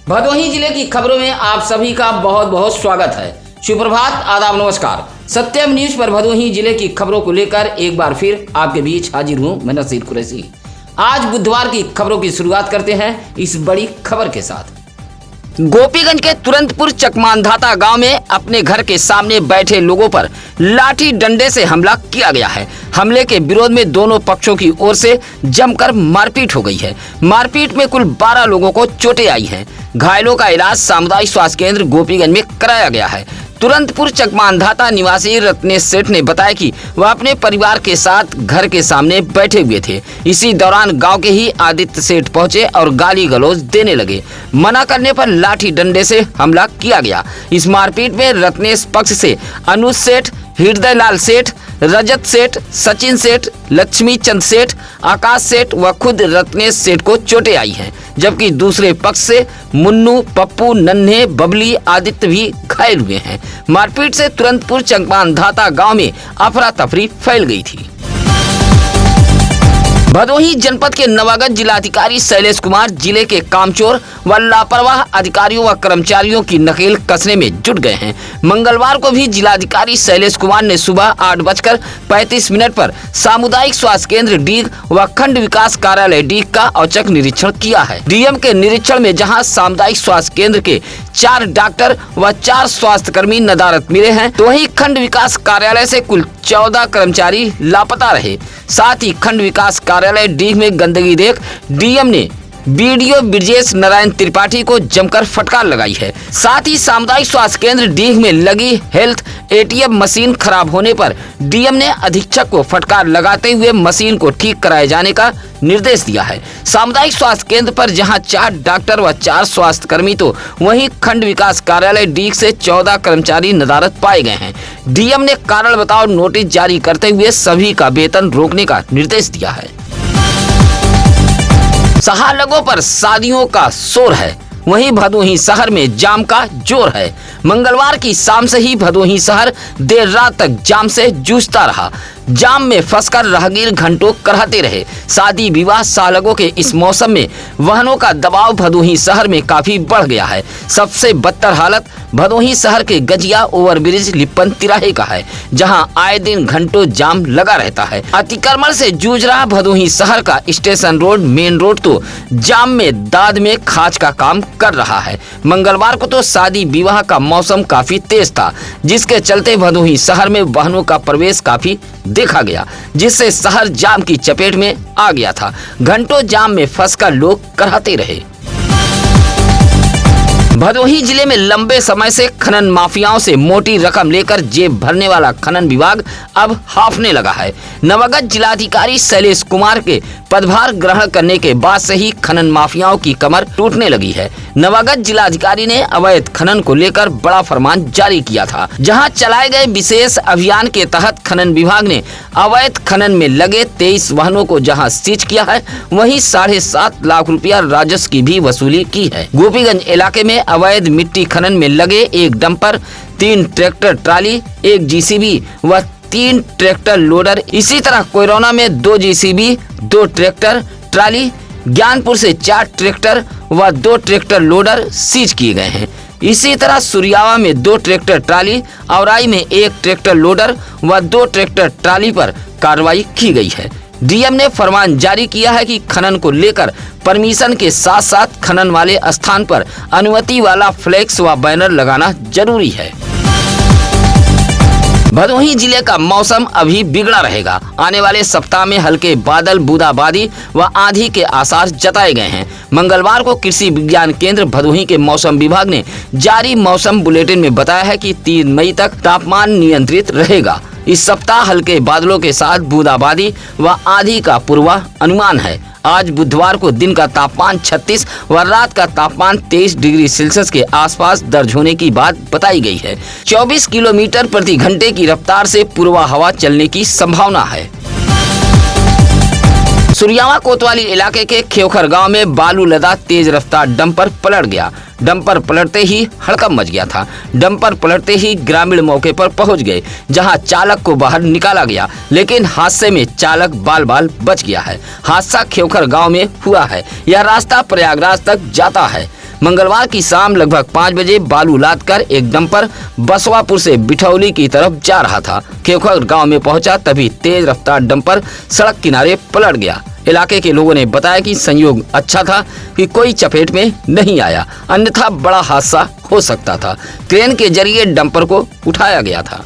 भदोही जिले की खबरों में आप सभी का बहुत बहुत स्वागत है। सुप्रभात, आदाब, नमस्कार। सत्यम न्यूज पर भदोही जिले की खबरों को लेकर एक बार फिर आपके बीच हाजिर हूं मैं नसीर कुरैशी। आज बुधवार की खबरों की शुरुआत करते हैं इस बड़ी खबर के साथ। गोपीगंज के तुरंतपुर चकमांधाता गांव में अपने घर के सामने बैठे लोगों पर लाठी डंडे से हमला किया गया है। हमले के विरोध में दोनों पक्षों की ओर से जमकर मारपीट हो गई है। मारपीट में कुल 12 लोगों को चोटें आई हैं। घायलों का इलाज सामुदायिक स्वास्थ्य केंद्र गोपीगंज में कराया गया है। तुरंतपुर चकमांधाता निवासी रत्नेश सेठ ने बताया कि वह अपने परिवार के साथ घर के सामने बैठे हुए थे। इसी दौरान गांव के ही आदित्य सेठ पहुंचे और गाली गलौज देने लगे। मना करने पर लाठी डंडे से हमला किया गया। इस मारपीट में रत्नेश पक्ष से अनुज सेठ, हृदयलाल सेठ, रजत सेठ, सचिन सेठ, लक्ष्मी चंद सेठ, आकाश सेठ व खुद रत्नेश सेठ को चोटें आई हैं, जबकि दूसरे पक्ष से मुन्नू, पप्पू, नन्हे, बबली, आदित्य भी घायल हुए हैं। मारपीट से तुरंतपुर चकमांधाता गांव में अफरा तफरी फैल गई थी। भदोही जनपद के नवागत जिलाधिकारी शैलेश कुमार जिले के कामचोर व लापरवाह अधिकारियों व कर्मचारियों की नकेल कसने में जुट गए हैं। मंगलवार को भी जिलाधिकारी शैलेश कुमार ने सुबह 8:35 पर सामुदायिक स्वास्थ्य केंद्र डीग व खंड विकास कार्यालय डीग का औचक निरीक्षण किया है। डीएम के निरीक्षण में जहां सामुदायिक स्वास्थ्य केंद्र के 4 डॉक्टर व 4 स्वास्थ्य कर्मी नदारद मिले हैं, तो वहीं खंड विकास कार्यालय से कुल 14 कर्मचारी लापता रहे। साथ ही खंड विकास कार्यालय डीग में गंदगी देख डीएम ने बीडीओ ब्रजेश नारायण त्रिपाठी को जमकर फटकार लगाई है। साथ ही सामुदायिक स्वास्थ्य केंद्र डीग में लगी हेल्थ एटीएम मशीन खराब होने पर डीएम ने अधीक्षक को फटकार लगाते हुए मशीन को ठीक कराए जाने का निर्देश दिया है। सामुदायिक स्वास्थ्य केंद्र पर जहां 4 डॉक्टर व 4 स्वास्थ्य कर्मी, तो वहीं खंड विकास कार्यालय डीग से 14 कर्मचारी नदारद पाए गए हैं। डीएम ने कारण बताओ नोटिस जारी करते हुए सभी का वेतन रोकने का निर्देश दिया है। सहालगों पर शादियों का शोर है, वहीं भदोही शहर में जाम का जोर है। मंगलवार की शाम से ही भदोही शहर देर रात तक जाम से जूझता रहा। जाम में फंसकर राहगीर घंटों कराहते रहे। शादी विवाह सालगों के इस मौसम में वाहनों का दबाव भदोही शहर में काफी बढ़ गया है। सबसे बदतर हालत भदोही शहर के गजिया ओवरब्रिज लिप्पन तिराहे का है, जहां आए दिन घंटों जाम लगा रहता है। अतिक्रमण से जूझ रहा भदोही शहर का स्टेशन रोड मेन रोड तो जाम में दाद में खाच का काम कर रहा है। मंगलवार को तो शादी विवाह का मौसम काफी तेज था, जिसके चलते भदोही शहर में वाहनों का प्रवेश काफी देखा गया, जिससे शहर जाम की चपेट में आ गया था। घंटों जाम में फंसकर लोग कराहते रहे। भदोही जिले में लंबे समय से खनन माफियाओं से मोटी रकम लेकर जेब भरने वाला खनन विभाग अब हाफने लगा है। नवागत जिलाधिकारी शैलेश कुमार के पदभार ग्रहण करने के बाद से ही खनन माफियाओं की कमर टूटने लगी है। नवागत जिलाधिकारी ने अवैध खनन को लेकर बड़ा फरमान जारी किया था, जहां चलाए गए विशेष अभियान के तहत खनन विभाग ने अवैध खनन में लगे 23 वाहनों को जहां सीज किया है, वहीं 7.5 लाख रुपया राजस्व की भी वसूली की है। गोपीगंज इलाके में अवैध मिट्टी खनन में लगे 1 डंपर, 3 ट्रैक्टर ट्राली, 1 जीसीबी व 3 ट्रैक्टर लोडर, इसी तरह कोयरोना में 2 जीसीबी, 2 ट्रैक्टर ट्राली, ज्ञानपुर से 4 ट्रैक्टर व 2 ट्रैक्टर लोडर सीज किए गए हैं। इसी तरह सुरियावा में 2 ट्रैक्टर ट्राली, औराई में 1 ट्रैक्टर लोडर व 2 ट्रैक्टर ट्राली पर कार्रवाई की गई है। डीएम ने फरमान जारी किया है कि खनन को लेकर परमिशन के साथ साथ खनन वाले स्थान पर अनुमति वाला फ्लेक्स व बैनर लगाना जरूरी है। भदोही जिले का मौसम अभी बिगड़ा रहेगा। आने वाले सप्ताह में हल्के बादल, बूंदाबांदी व आंधी के आसार जताए गए हैं। मंगलवार को कृषि विज्ञान केंद्र भदोही के मौसम विभाग ने जारी मौसम बुलेटिन में बताया है कि 3 मई तक तापमान नियंत्रित रहेगा। इस सप्ताह हल्के बादलों के साथ बूंदाबांदी व आंधी का पूर्वानुमान है। आज बुधवार को दिन का तापमान 36 व रात का तापमान 23 डिग्री सेल्सियस के आसपास दर्ज होने की बात बताई गई है। 24 किलोमीटर प्रति घंटे की रफ्तार से पूर्वा हवा चलने की संभावना है। सुरियावा कोतवाली इलाके के खेवखर गांव में बालू लदा तेज रफ्तार डंपर पलट गया। डंपर पलटते ही हड़कंप मच गया था। डंपर पलटते ही ग्रामीण मौके पर पहुंच गए, जहां चालक को बाहर निकाला गया, लेकिन हादसे में चालक बाल बाल बच गया है। हादसा खेवखर गांव में हुआ है। यह रास्ता प्रयागराज तक जाता है। मंगलवार की शाम लगभग 5 बजे बालू लादकर एक डंपर बसवापुर से बिठौली की तरफ जा रहा था। केवखर गांव में पहुंचा तभी तेज रफ्तार डंपर सड़क किनारे पलट गया। इलाके के लोगों ने बताया कि संयोग अच्छा था कि कोई चपेट में नहीं आया, अन्यथा बड़ा हादसा हो सकता था। क्रेन के जरिए डंपर को उठाया गया था।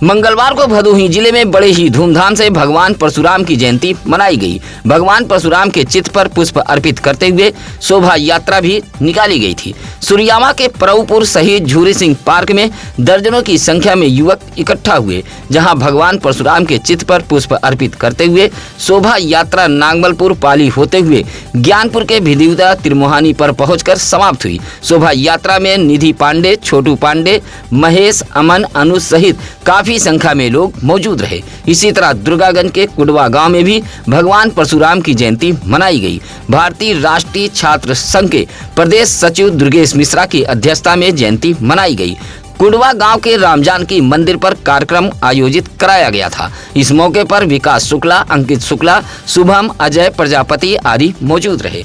मंगलवार को भदोही जिले में बड़े ही धूमधाम से भगवान परशुराम की जयंती मनाई गई। भगवान परशुराम के चित्र पर पुष्प अर्पित करते हुए शोभा यात्रा भी निकाली गई थी। सुरियामा के परऊपुर शहीद झूरी सिंह पार्क में दर्जनों की संख्या में युवक इकट्ठा हुए, जहां भगवान परशुराम के चित्र पर पुष्प अर्पित करते हुए शोभा यात्रा नागमलपुर पाली होते हुए ज्ञानपुर के भिदिवता त्रिमोहानी पर पहुंचकर समाप्त हुई। शोभा यात्रा में निधि पांडे, छोटू पांडे, महेश, अमन, अनुज सहित काफी संख्या में लोग मौजूद रहे। इसी तरह दुर्गागंज के कुडवा गांव में भी भगवान परशुराम की जयंती मनाई गई। भारतीय राष्ट्रीय छात्र संघ के प्रदेश सचिव दुर्गेश मिश्रा की अध्यक्षता में जयंती मनाई गई। कुडवा गांव के रामजानकी मंदिर पर कार्यक्रम आयोजित कराया गया था। इस मौके पर विकास शुक्ला, अंकित शुक्ला, शुभम, अजय प्रजापति आदि मौजूद रहे।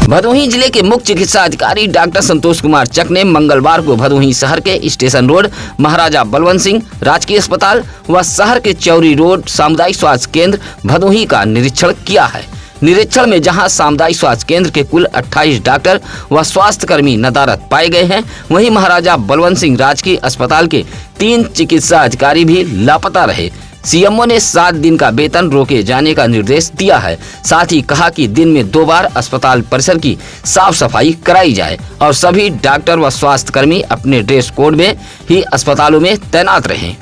भदोही जिले के मुख्य चिकित्सा अधिकारी डॉक्टर संतोष कुमार चक ने मंगलवार को भदोही शहर के स्टेशन रोड, महाराजा बलवंत सिंह राजकीय अस्पताल व शहर के चौरी रोड सामुदायिक स्वास्थ्य केंद्र भदोही का निरीक्षण किया है। निरीक्षण में जहां सामुदायिक स्वास्थ्य केंद्र के कुल 28 डॉक्टर व स्वास्थ्य कर्मी नदारत पाए गए हैं, वहीं महाराजा बलवंत सिंह राजकीय अस्पताल के 3 चिकित्सा अधिकारी भी लापता रहे। सीएमओ ने 7 दिन का वेतन रोके जाने का निर्देश दिया है। साथ ही कहा कि दिन में 2 बार अस्पताल परिसर की साफ सफाई कराई जाए और सभी डॉक्टर व स्वास्थ्य कर्मी अपने ड्रेस कोड में ही अस्पतालों में तैनात रहें।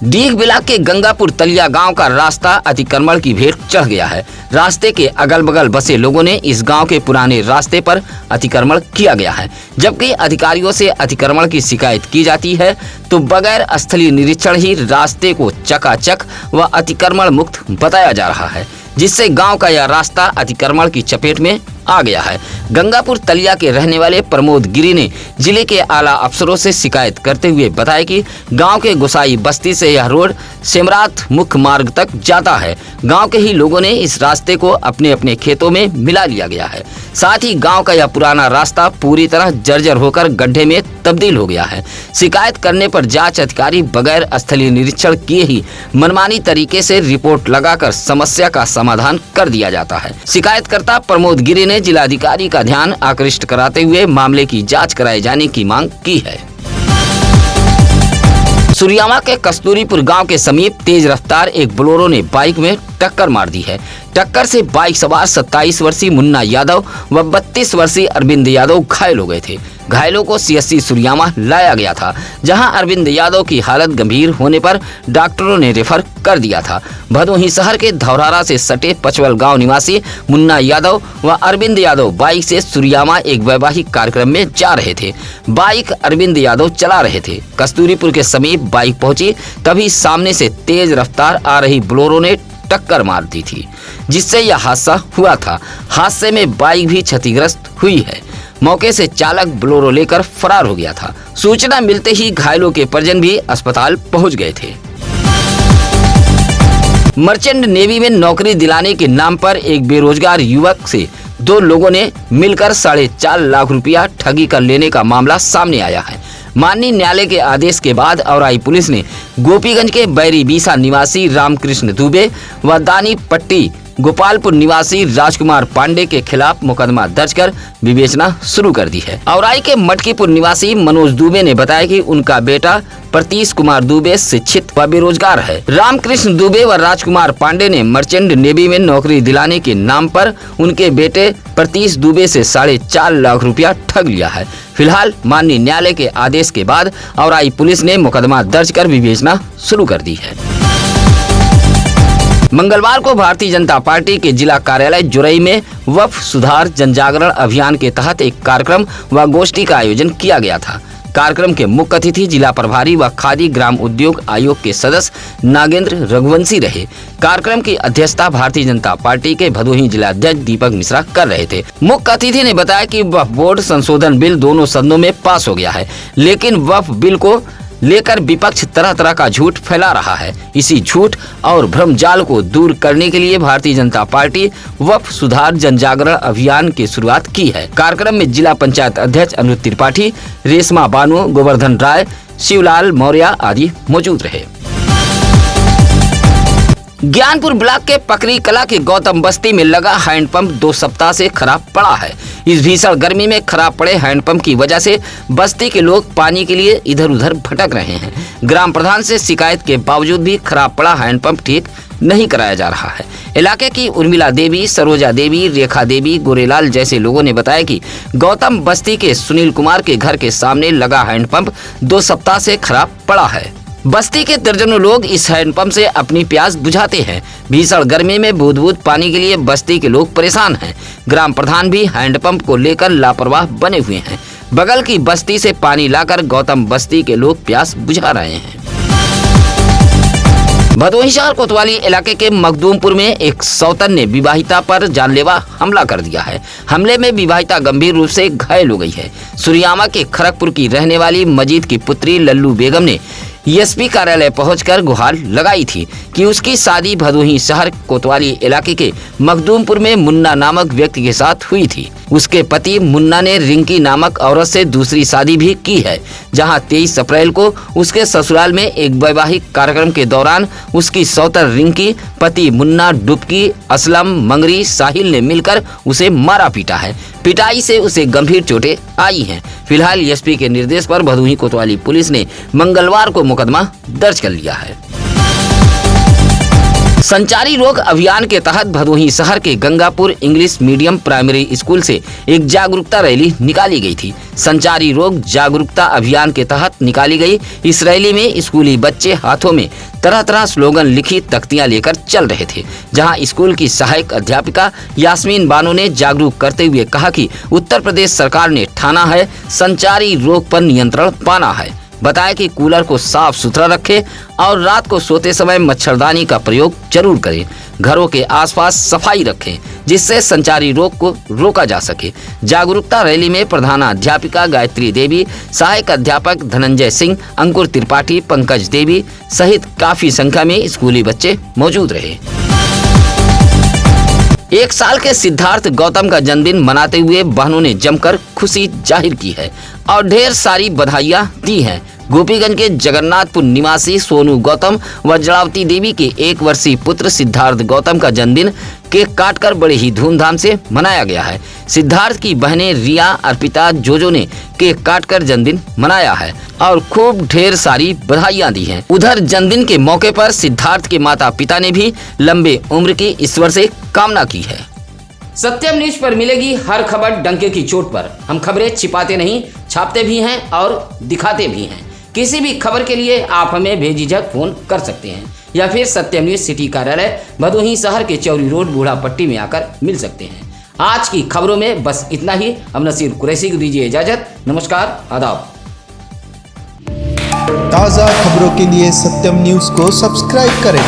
डीग ब्लॉक के गंगापुर तलिया गांव का रास्ता अतिक्रमण की भेंट चढ़ गया है। रास्ते के अगल बगल बसे लोगों ने इस गांव के पुराने रास्ते पर अतिक्रमण किया गया है। जबकि अधिकारियों से अतिक्रमण की शिकायत की जाती है तो बगैर स्थलीय निरीक्षण ही रास्ते को चकाचक व अतिक्रमण मुक्त बताया जा रहा है, जिससे गांव का यह रास्ता अतिक्रमण की चपेट में आ गया है। गंगापुर तलिया के रहने वाले प्रमोद गिरी ने जिले के आला अफसरों से शिकायत करते हुए बताया कि गांव के गुसाई बस्ती से यह रोड सेमरात मुख्य मार्ग तक जाता है। गांव के ही लोगों ने इस रास्ते को अपने अपने खेतों में मिला लिया गया है। साथ ही गांव का यह पुराना रास्ता पूरी तरह जर्जर होकर गड्ढे में तब्दील हो गया है। शिकायत करने पर जांच अधिकारी बगैर स्थलीय निरीक्षण किए ही मनमानी तरीके से रिपोर्ट लगाकर समस्या का समाधान कर दिया जाता है। शिकायतकर्ता प्रमोद गिरी ने जिलाधिकारी का ध्यान आकृष्ट कराते हुए मामले की जांच कराए जाने की मांग की है। सुरियामा के कस्तूरीपुर गांव के समीप तेज रफ्तार एक बोलेरो ने बाइक में टक्कर मार दी है। टक्कर से बाइक सवार 27 वर्षीय मुन्ना यादव व 32 वर्षीय अरविंद यादव घायल हो गए थे। घायलों को सीएससी सुरियामा लाया गया था, जहां अरविंद यादव की हालत गंभीर होने पर डॉक्टरों ने रेफर कर दिया था। भदोही शहर के धौरारा से सटे पचवल गांव निवासी मुन्ना यादव व अरविंद यादव बाइक से सुरियामा एक वैवाहिक कार्यक्रम में जा रहे थे। बाइक अरविंद यादव चला रहे थे। कस्तूरीपुर के समीप बाइक पहुंची तभी सामने से तेज रफ्तार आ रही बोलेरो ने टक्कर मार दी थी, जिससे यह हादसा हुआ था। हादसे में बाइक भी क्षतिग्रस्त हुई है। मौके से चालक बोलेरो लेकर फरार हो गया था। सूचना मिलते ही घायलों के परिजन भी अस्पताल पहुंच गए थे। मर्चेंट नेवी में नौकरी दिलाने के नाम पर एक बेरोजगार युवक से 2 लोगों ने मिलकर 4.5 लाख रुपया ठगी कर लेने का मामला सामने आया है। माननीय न्यायालय के आदेश के बाद औराई पुलिस ने गोपीगंज के बैरी बीसा निवासी रामकृष्ण दुबे व दानी पट्टी गोपालपुर निवासी राजकुमार पांडे के खिलाफ मुकदमा दर्ज कर विवेचना शुरू कर दी है। औराई के मटकीपुर निवासी मनोज दुबे ने बताया कि उनका बेटा प्रतीश कुमार दुबे शिक्षित व बेरोजगार है। रामकृष्ण दुबे व राजकुमार पांडे ने मर्चेंट नेवी में नौकरी दिलाने के नाम पर उनके बेटे प्रतीश दुबे से 4.5 लाख रुपया ठग लिया है। फिलहाल माननीय न्यायालय के आदेश के बाद औराई पुलिस ने मुकदमा दर्ज कर विवेचना शुरू कर दी है। मंगलवार को भारतीय जनता पार्टी के जिला कार्यालय जुरई में वक्फ सुधार जनजागरण अभियान के तहत एक कार्यक्रम व गोष्ठी का आयोजन किया गया था। कार्यक्रम के मुख्य अतिथि जिला प्रभारी व खादी ग्राम उद्योग आयोग के सदस्य नागेंद्र रघुवंशी रहे। कार्यक्रम की अध्यक्षता भारतीय जनता पार्टी के भदोही जिलाध्यक्ष दीपक मिश्रा कर रहे थे। मुख्य अतिथि ने बताया कि वक्फ बोर्ड संशोधन बिल दोनों सदनों में पास हो गया है, लेकिन वक्फ बिल को लेकर विपक्ष तरह तरह का झूठ फैला रहा है। इसी झूठ और भ्रमजाल को दूर करने के लिए भारतीय जनता पार्टी वक्फ सुधार जन जागरण अभियान की शुरुआत की है। कार्यक्रम में जिला पंचायत अध्यक्ष अनुज त्रिपाठी, रेशमा बानो, गोवर्धन राय, शिवलाल मौर्य आदि मौजूद रहे। ज्ञानपुर ब्लॉक के पकरी कला के गौतम बस्ती में लगा हैंडपंप 2 सप्ताह से खराब पड़ा है। इस भीषण गर्मी में खराब पड़े हैंडपंप की वजह से बस्ती के लोग पानी के लिए इधर उधर भटक रहे हैं। ग्राम प्रधान से शिकायत के बावजूद भी खराब पड़ा हैंडपंप ठीक नहीं कराया जा रहा है। इलाके की उर्मिला देवी, सरोजा देवी, रेखा देवी, गोरेलाल जैसे लोगों ने बताया कि गौतम बस्ती के सुनील कुमार के घर के सामने लगा हैंडपंप 2 सप्ताह से खराब पड़ा है। बस्ती के दर्जनों लोग इस हैंडपंप से अपनी प्यास बुझाते हैं। भीषण गर्मी में बूंद-बूंद पानी के लिए बस्ती के लोग परेशान हैं। ग्राम प्रधान भी हैंडपंप को लेकर लापरवाह बने हुए हैं। बगल की बस्ती से पानी लाकर गौतम बस्ती के लोग प्यास बुझा रहे हैं। भदोही शहर कोतवाली इलाके के मखदूमपुर में एक सौतन ने विवाहिता पर जानलेवा हमला कर दिया है। हमले में विवाहिता गंभीर रूप से घायल हो गई है। सुरियामा के खरगपुर की रहने वाली मजीद की पुत्री लल्लू बेगम ने एसपी कार्यालय पहुंचकर गुहार लगाई थी कि उसकी शादी भदोही शहर कोतवाली इलाके के मखदूमपुर में मुन्ना नामक व्यक्ति के साथ हुई थी। उसके पति मुन्ना ने रिंकी नामक औरत से दूसरी शादी भी की है, जहां 23 अप्रैल को उसके ससुराल में एक वैवाहिक कार्यक्रम के दौरान उसकी सौतर रिंकी, पति मुन्ना, डुबकी, असलम, मंगरी, साहिल ने मिलकर उसे मारा पीटा है। पिटाई से उसे गंभीर चोटें आई हैं। फिलहाल एसपी के निर्देश पर भदोही कोतवाली पुलिस ने मंगलवार को मुकदमा दर्ज कर लिया है। संचारी रोग अभियान के तहत भदोही शहर के Gangapur English medium primary school से एक जागरूकता रैली निकाली गई थी। संचारी रोग जागरूकता अभियान के तहत निकाली गई इस रैली में स्कूली बच्चे हाथों में तरह तरह स्लोगन लिखी तख्तियां लेकर चल रहे थे, जहां स्कूल की सहायक अध्यापिका यास्मीन बानो ने जागरूक करते हुए कहा कि उत्तर प्रदेश सरकार ने ठाना है संचारी रोग पर नियंत्रण पाना है। बताया कि कूलर को साफ सुथरा रखें और रात को सोते समय मच्छरदानी का प्रयोग जरूर करें। घरों के आसपास सफाई रखें जिससे संचारी रोग को रोका जा सके। जागरूकता रैली में प्रधानाध्यापिका गायत्री देवी, सहायक अध्यापक धनंजय सिंह, अंकुर त्रिपाठी, पंकज देवी सहित काफी संख्या में स्कूली बच्चे मौजूद रहे। 1 साल के सिद्धार्थ गौतम का जन्मदिन मनाते हुए बहनों ने जमकर खुशी जाहिर की है और ढेर सारी बधाइयां दी हैं। गोपीगंज के जगन्नाथपुर निवासी सोनू गौतम व जड़ावती देवी के 1 वर्षीय पुत्र सिद्धार्थ गौतम का जन्मदिन केक काटकर बड़े ही धूमधाम से मनाया गया है। सिद्धार्थ की बहनें रिया, अर्पिता, जोजो ने केक काटकर जन्मदिन मनाया है और खूब ढेर सारी बधाइयां दी हैं। उधर जन्मदिन के मौके पर सिद्धार्थ के माता पिता ने भी लंबे उम्र की ईश्वर से कामना की है। सत्यम न्यूज पर मिलेगी हर खबर डंके की चोट पर। हम खबरें छिपाते नहीं, छापते भी हैं और दिखाते भी हैं। किसी भी खबर के लिए आप हमें बेझिझक फोन कर सकते हैं या फिर सत्यम न्यूज सिटी कार्यालय भदोही शहर के चौरी रोड बूढ़ा पट्टी में आकर मिल सकते हैं। आज की खबरों में बस इतना ही। अब नसीर कुरैशी को दीजिए इजाजत। नमस्कार, आदाब। ताज़ा खबरों के लिए सत्यम न्यूज को सब्सक्राइब करें